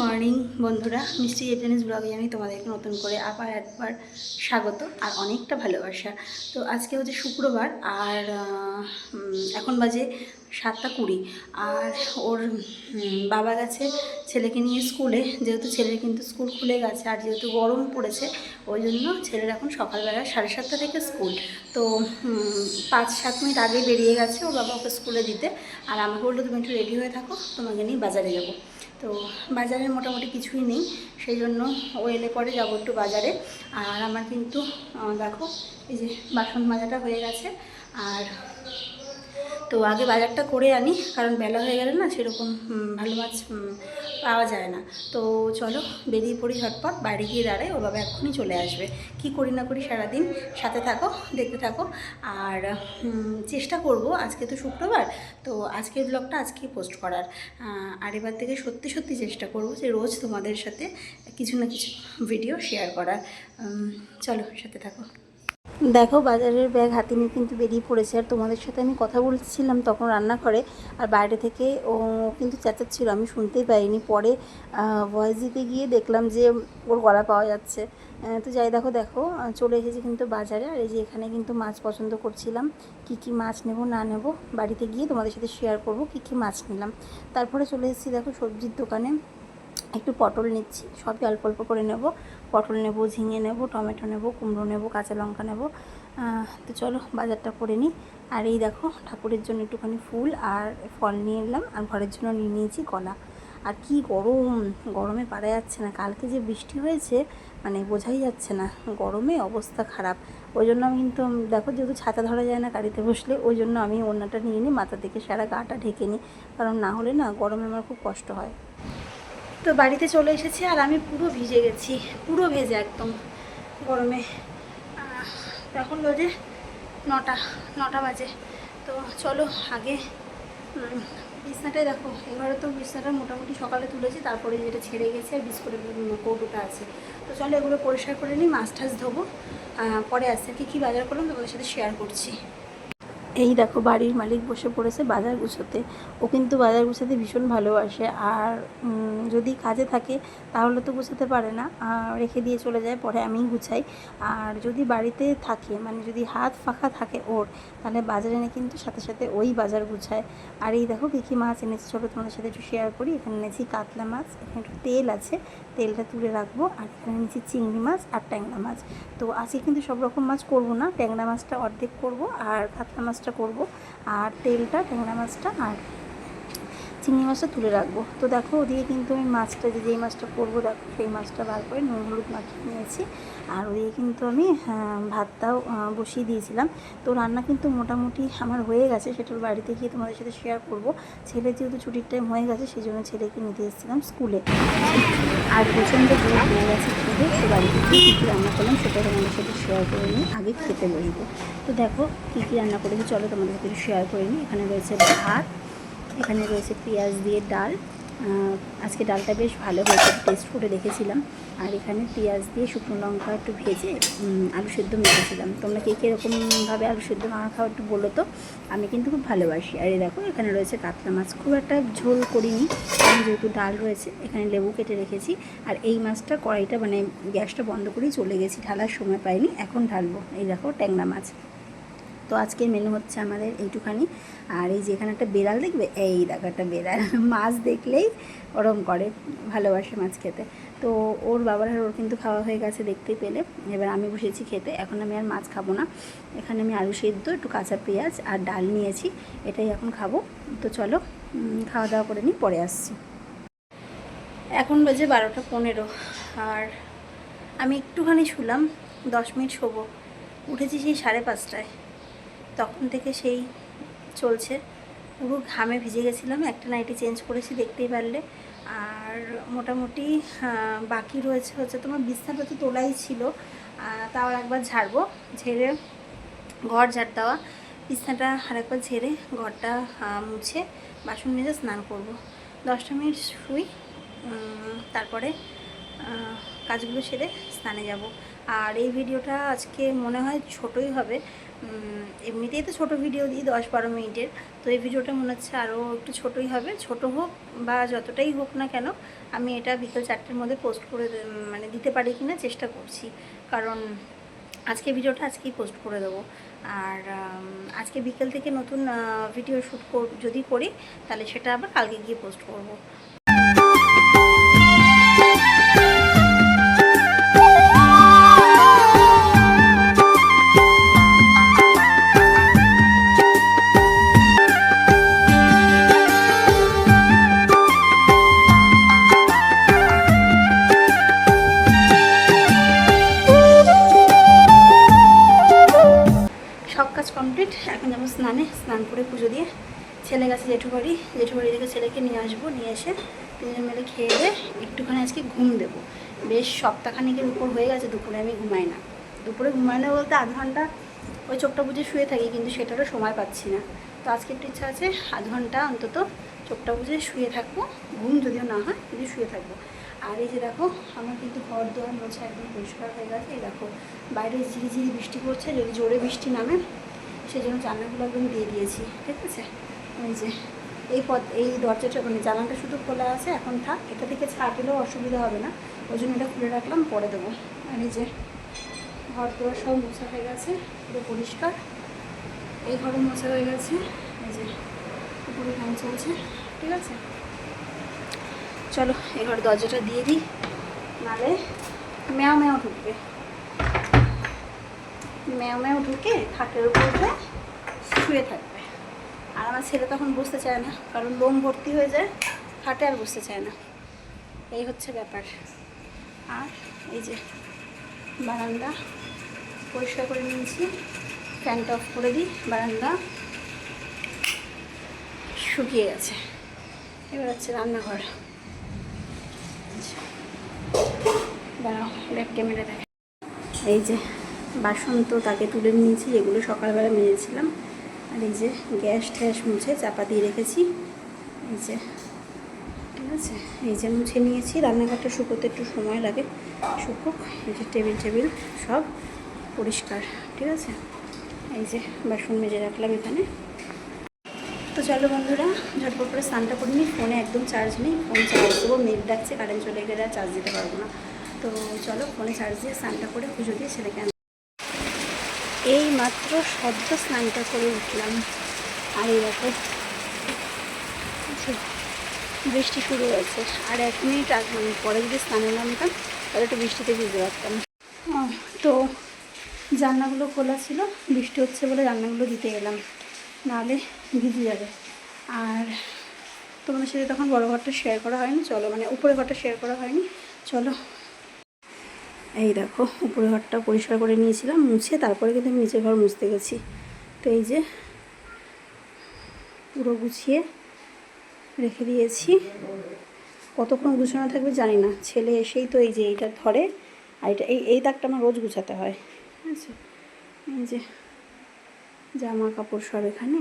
Morning বন্ধুরা, মিষ্টি জেপজানিস ব্লগে আমি তোমাদেরকে নতুন করে আবার একবার স্বাগত আর অনেকটা ভালোবাসা। তো আজকে হচ্ছে শুক্রবার আর এখন বাজে 7:20 আর ওর বাবা গেছে ছেলেকে নিয়ে স্কুলে। যেহেতু ছেলের কিন্তু স্কুল খুলে গেছে আর যেহেতু গরম পড়েছে ওই জন্য ছেলের এখন সকালবেলা 7:30 থেকে স্কুল। তো 5-7 মিনিট আগে বেরিয়ে গেছে ওর বাবা ওকে স্কুলে দিতে। আর আমাকে বললো তুমি একটু রেডি হয়ে থাকো, তোমাকে নিয়ে বাজারে যাবো। তো বাজারে মোটামুটি কিছুই নেই, সেই জন্য ও এলে পরে যাবো একটু বাজারে। আর আমার কিন্তু দেখো এই যে বাসন মাজাটা হয়ে গেছে। আর তো আগে বাজারটা করে আনি, কারণ বেলা হয়ে গেলে না সেরকম ভালো মাছ পাওয়া যায় না। তো চলো বেরিয়ে পড়ি ঝটপট, বাইরে গিয়ে দাঁড়াই, ওর বাবা এক্ষুনি চলে আসবে। কি করি না করি সারাদিন সাথে থাকো, দেখতে থাকো। আর চেষ্টা করব, আজকে তো শুক্রবার, তো আজকের ব্লগটা আজকেই পোস্ট করার। আর এবার থেকে সত্যি সত্যি চেষ্টা করব যে রোজ তোমাদের সাথে কিছু না কিছু ভিডিও শেয়ার করার। চলো সাথে থাকো। দেখো বাজারের ব্যাগ হাতে নিয়ে কিন্তু বেরিয়ে পড়েছে। আর তোমাদের সাথে আমি কথা বলছিলাম তখন রান্না করে, আর বাইরে থেকে ও কিন্তু চেঁচাচ্ছিল, আমি শুনতেই পাইনি। পরে ভয়েস দিতে গিয়ে দেখলাম যে ওর গলা পাওয়া যাচ্ছে। তো যাই দেখো চলে এসেছি কিন্তু বাজারে। আর এই যে এখানে কিন্তু মাছ পছন্দ করছিলাম, কি মাছ নেব না নেব বাড়িতে গিয়ে তোমাদের সাথে শেয়ার করব কি মাছ নিলাম। তারপরে চলে এসেছি দেখো সবজির দোকানে, একটু পটল নিচ্ছি, সবই অল্প অল্প করে নেব। পটল নেব, ঝিঙে নেব, টমেটো নেব, কুমড়ো নেব, কাঁচা লঙ্কা নেব। তো চলো বাজারটা করে নিই। আর এই দেখো ঠাকুরের জন্য একটুখানি ফুল আর ফল নিয়ে এলাম, আর ঘরের জন্য নিয়ে নিয়েছি কলা। আর কি গরম, গরমে পারা যাচ্ছে না। কালকে যে বৃষ্টি হয়েছে মানে বোঝাই যাচ্ছে না, গরমে অবস্থা খারাপ। ওই জন্য আমি কিন্তু দেখো যেহেতু ছাতা ধরা যায় না গাড়িতে বসলে, ওই জন্য আমি ওড়নাটা নিয়ে নিই, মাথা থেকে সারা গাটা ঢেকে নিই, কারণ না হলে না গরমে আমার খুব কষ্ট হয়। তো বাড়িতে চলে এসেছি আর আমি পুরো ভিজে গেছি, পুরো ভেজে একদম গরমে। এখন বাজে 9টা বাজে। তো চলো আগে বিছনাটাই দেখো, এবারে তো বিছনাটা মোটামুটি সকালে তুলেছি, তারপরে যেটা ছেড়ে গেছে আর বিস্কুটের কৌটোটা আছে। তো চলো এগুলো পরিষ্কার করে নিই, মাছ টাছ ধোবো। পরে আসছে কী বাজার করলাম তোমাদের সাথে শেয়ার করছি। এই দেখো বাড়ির মালিক বসে পড়েছে বাজার গুছোতে। ও কিন্তু বাজার গুছাতে ভীষণ ভালোবাসে। আর যদি কাজে থাকে তাহলে তো গুছাতে পারে না, রেখে দিয়ে চলে যায়, পরে আমিই গুছাই। আর যদি বাড়িতে থাকে মানে যদি হাত ফাঁকা থাকে ওর, তাহলে বাজারে এনে কিন্তু সাথে সাথে ওই বাজার গুছায়। আর এই দেখো কী মাছ এনেছি, চলো তোমাদের সাথে একটু শেয়ার করি। এখানে এনেছি কাতলা মাছ, এখানে একটু তেল আছে, তেলটা তুলে রাখবো। আর এখানে এনেছি চিংড়ি মাছ আর ট্যাংরা মাছ। তো আজকে কিন্তু সব রকম মাছ করবো না, ট্যাংরা মাছটা অর্ধেক করবো আর কাতলা মাছটা করবো, আর তেলটা ট্যাংরা মাছটা আর চিংড়ি মাছটা তুলে রাখবো। তো দেখো ওদিকে কিন্তু আমি মাছটা যেই মাছটা করবো দেখো সেই মাছটা বার করে নুন হলুদ মাখিয়ে নিয়েছি। আর ওদিকে কিন্তু আমি ভাতটাও বসিয়ে দিয়েছিলাম। তো রান্না কিন্তু মোটামুটি আমার হয়ে গেছে, সেটার বাড়িতে গিয়ে তোমাদের সাথে শেয়ার করবো। ছেলে যেহেতু ছুটির টাইম হয়ে গেছে সেই জন্য ছেলেকে নিতে এসেছিলাম স্কুলে, আর প্রচণ্ড দূর হয়ে গেছে খেতে। তো বাড়িতে গিয়ে কী কী রান্না করলাম সেটা তোমাদের সাথে শেয়ার করে নিই, আগে খেতে বসবো। তো দেখো কী রান্না করেছি চলো তোমাদের সাথে শেয়ার করে নিই। এখানে রয়েছে ভাত, এখানে রয়েছে পেঁয়াজ দিয়ে ডাল। আজকে ডালটা বেশ ভালো হয়েছে, টেস্ট করে দেখেছিলাম। আর এখানে পেঁয়াজ দিয়ে শুকনো লঙ্কা একটু ভেজে আলু সেদ্ধ মেখেছিলাম। তোমরা কে কীরকমভাবে আলু সেদ্ধ মাখা খাও একটু বলো তো, আমি কিন্তু খুব ভালোবাসি। আর এই দেখো এখানে রয়েছে কাতলা মাছ, খুব একটা ঝোল করিনি কারণ যেহেতু ডাল রয়েছে। এখানে লেবু কেটে রেখেছি। আর এই মাছটা কড়াইটা মানে গ্যাসটা বন্ধ করেই চলে গেছি, ঢালার সময় পাইনি, এখন ঢালবো। এই দেখো ট্যাংরা মাছ। তো আজকের মেনু হচ্ছে আমাদের এইটুখানি। আর এই যে এখানে একটা বেড়াল দেখবে, এই দেখো একটা বেড়াল মাছ দেখলেই ওরম করে, ভালোবাসে মাছ খেতে। তো ওর বাবার আর ওর কিন্তু খাওয়া হয়ে গেছে দেখতেই পেলে। এবার আমি বসেছি খেতে, এখন আমি আর মাছ খাবো না। এখানে আমি আলু সেদ্ধ, একটু কাঁচা পেঁয়াজ আর ডাল নিয়েছি, এটাই এখন খাবো। তো চলো খাওয়া দাওয়া করে নিই, পরে আসছি। এখন বাজে 12টা 15, আর আমি একটুখানি শুলাম, 10 মিনিট শোবো। উঠেছি সেই 5:30টায়, তখন থেকে সেই চলছে। পুরো ঘামে ভিজে গেছিলাম, একটা নাইটি চেঞ্জ করেছি দেখতেই পারলে। আর মোটামুটি বাকি রয়েছে হচ্ছে তোমার বিছনাটা তো তোলাই ছিল, তাও একবার ঝাড়বো, ঝেড়ে ঘর ঝাড় দেওয়া, বিছনাটা আরেকবার ঝেড়ে ঘরটা মুছে বাসন মেজে স্নান করব। 10টা মিনিট শুই, তারপরে কাজগুলো সেরে স্নানে যাব। আর এই ভিডিওটা আজকে মনে হয় ছোটই হবে, এমনিতেই তো ছোটো ভিডিও দিই 10-12 মিনিটের, তো এই ভিডিওটা মনে হচ্ছে আরও একটু ছোটোই হবে। ছোটো হোক বা যতটাই হোক না কেন, আমি এটা বিকেল 4টের মধ্যে পোস্ট করে মানে দিতে পারি কিনা চেষ্টা করছি, কারণ আজকে ভিডিওটা আজকেই পোস্ট করে দেবো। আর আজকে বিকেল থেকে নতুন ভিডিও শ্যুট যদি করি, তাহলে সেটা আবার কালকে গিয়ে পোস্ট করব। সব কাজ কমপ্লিট, এখন যাবো স্নানে। স্নান করে পুজো দিয়ে ছেলে গেছে জেঠুবাড়ি থেকে ছেলেকে নিয়ে আসবো, নিয়ে এসে তিনজন মিলে খেয়ে দিয়ে একটুখানি আজকে ঘুম দেবো। বেশ সপ্তাহখানিকের উপর হয়ে গেছে দুপুরে আমি ঘুমাই না। দুপুরে ঘুমাই না বলতে আধ ঘন্টা ওই চোখটা বুঝে শুয়ে থাকি, কিন্তু সেটারও সময় পাচ্ছি না। তো আজকে একটু ইচ্ছা আছে আধ ঘন্টা অন্তত চোখটা বুঝে শুয়ে থাকবো, ঘুম যদিও না হয় কিন্তু শুয়ে থাকবো। আর এই যে দেখো, আমার কিন্তু ঘর দোয়ার মোছা একদম পরিষ্কার হয়ে গেছে। এই দেখো, বাইরে ঝিরিঝিরি বৃষ্টি পড়ছে, যদি জোরে বৃষ্টি নামে সেই জন্য জানলাগুলো একদম দিয়ে দিয়েছি, ঠিক আছে। এই যে এই দরজাটা মানে জানালাটা শুধু খোলা আছে, এখন থাক, এটা থেকে ছাট এলেও অসুবিধা হবে না, ওই জন্য এটা খুলে রাখলাম, পরে দেবো। আর এই যে ঘর দোয়ার সব মোছা হয়ে গেছে, পুরো পরিষ্কার। এই ঘরে মোছা হয়ে গেছে, এই যে উপরে ফ্যান চলছে, ঠিক আছে। চলো এই ঘরে দরজাটা দিয়ে দিই, নালে ম্যাও ম্যাও ঢুকবে। ম্যাও ম্যাও ঢুকে খাটের উপরে শুয়ে থাকবে, আর আমার ছেলে তখন বসতে চায় না, কারণ লোম ভর্তি হয়ে যায়, খাটে আর বসতে চায় না। এই হচ্ছে ব্যাপার। আর এই যে বারান্দা পরিষ্কার করে নিয়েছি, ফ্যানটা অফ করে দিই, বারান্দা শুকিয়ে গেছে। এবার হচ্ছে রান্নাঘর। দাঁড়াও ব্যাক ক্যামেরা দেখে। এই যে বাসন তো তাকে তুলে নিয়েছি, এগুলো সকালবেলা মেজেছিলাম। আর এই যে গ্যাস ট্যাস মুছে চাপা দিয়ে রেখেছি, এই যে, ঠিক আছে। এই যে মুছে নিয়েছি, রান্নাঘরটা শুকোতে একটু সময় লাগে, শুকুক। এই যে টেবিল সব পরিষ্কার, ঠিক আছে। এই যে বাসন মেজে রাখলাম এখানে। তো চলো বন্ধুরা, ঝটপট করে স্নানটা করে নিই। ফোনে একদম চার্জ নেই, ফোন চার্জ দেবো, মেঘ ডাকছে, কারেন্ট চলে গেলে আর চার্জ দিতে পারবো না। তো চলো ফোনে চার্জ দিয়ে স্নানটা করে পুজো দিয়ে ছেলেকে এই মাত্র সদ্য স্নানটা করে উঠলাম। আর এই দেখো বৃষ্টি শুরু হয়েছে, আর 1 মিনিট মানে পরে যদি স্নানে নামতাম তাহলে একটু বৃষ্টিতে ভিজতে পারতাম। তো জানলাগুলো খোলা ছিল, বৃষ্টি হচ্ছে বলে জানলাগুলো দিতে গেলাম, নাহলে ভিজে যাবে। আর তোমাদের সাথে তখন বড় ঘরটা শেয়ার করা হয়নি, চলো মানে উপরে ঘরটা শেয়ার করা হয়নি, চলো। এই দেখো উপরে ঘরটা পরিষ্কার করে নিয়েছিলাম মুছে, তারপরে কিন্তু আমি নিচের ঘর মুছতে গেছি। তো এই যে পুরো গুছিয়ে রেখে দিয়েছি, কতক্ষণ গুছানো থাকবে জানি না। ছেলে এসেই তো এই যে এইটা ধরে, আর এটা এই দাগটা আমার রোজ গুছাতে হয়, ঠিক আছে। এই যে জামা কাপড় সব এখানে।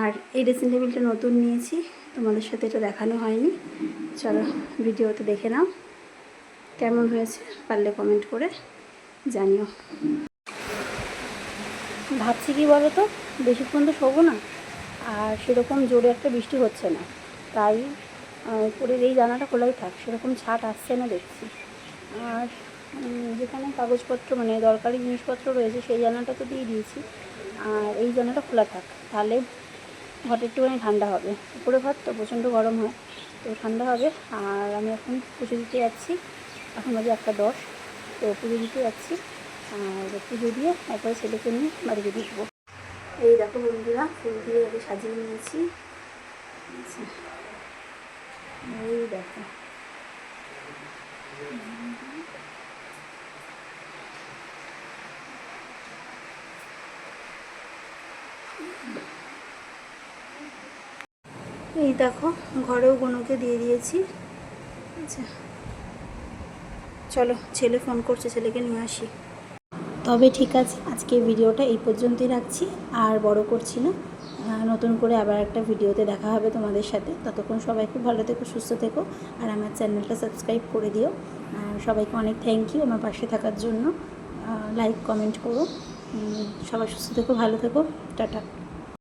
আর এই ড্রেসিং টেবিলটা নতুন নিয়েছি, তোমাদের সাথে এটা দেখানো হয়নি, চলো ভিডিওতে দেখে নাও কেমন হয়েছে, পারলে কমেন্ট করে জানিও। ভাবছি কি বলো তো, বেশিক্ষণ তো শোবো না, আর সেরকম জোরে একটা বৃষ্টি হচ্ছে না, তাই উপরের এই জানালাটা খোলাই থাক, সেরকম ছাট আসছে না দেখছি। আর যেখানে কাগজপত্র মানে দরকারি জিনিসপত্র রয়েছে সেই জানালাটা তো দিয়ে দিয়েছি, আর এই জানালাটা খোলা থাক, তাহলে ঘরটা একটুখানি ঠান্ডা হবে। উপরে ঘর তো প্রচণ্ড গরম হয়, তো ঠান্ডা হবে। আর আমি এখন পুজো দিতে যাচ্ছি, এখন বাজে 1:10, তো পুজো দিতে যাচ্ছি। আর পুজো দিয়ে একবার ছেলেকে নিয়ে বাড়িতে ঢুকবো। এই দেখো বন্ধুরা, ফুল দিয়ে আগে সাজিয়ে নিয়েছি, এই দেখো। এই দেখো ঘরেও গনুকে দিয়ে দিয়েছি, আচ্ছা চলো ছেলে ফোন করছে, ছেলেকে নিয়ে আসি। তবে ঠিক আছে, আজকে ভিডিওটা এই পর্যন্তই রাখছি, আর বড় করছি না। নতুন করে আবার একটা ভিডিওতে দেখা হবে তোমাদের সাথে। ততক্ষণ সবাই খুব ভালো থেকো, সুস্থ থেকো, আর আমার চ্যানেলটা সাবস্ক্রাইব করে দিও। সবাইকে অনেক থ্যাংক ইউ আমার পাশে থাকার জন্য। লাইক কমেন্ট করো। সবাই সুস্থ থেকো, ভালো থেকো, টাটা।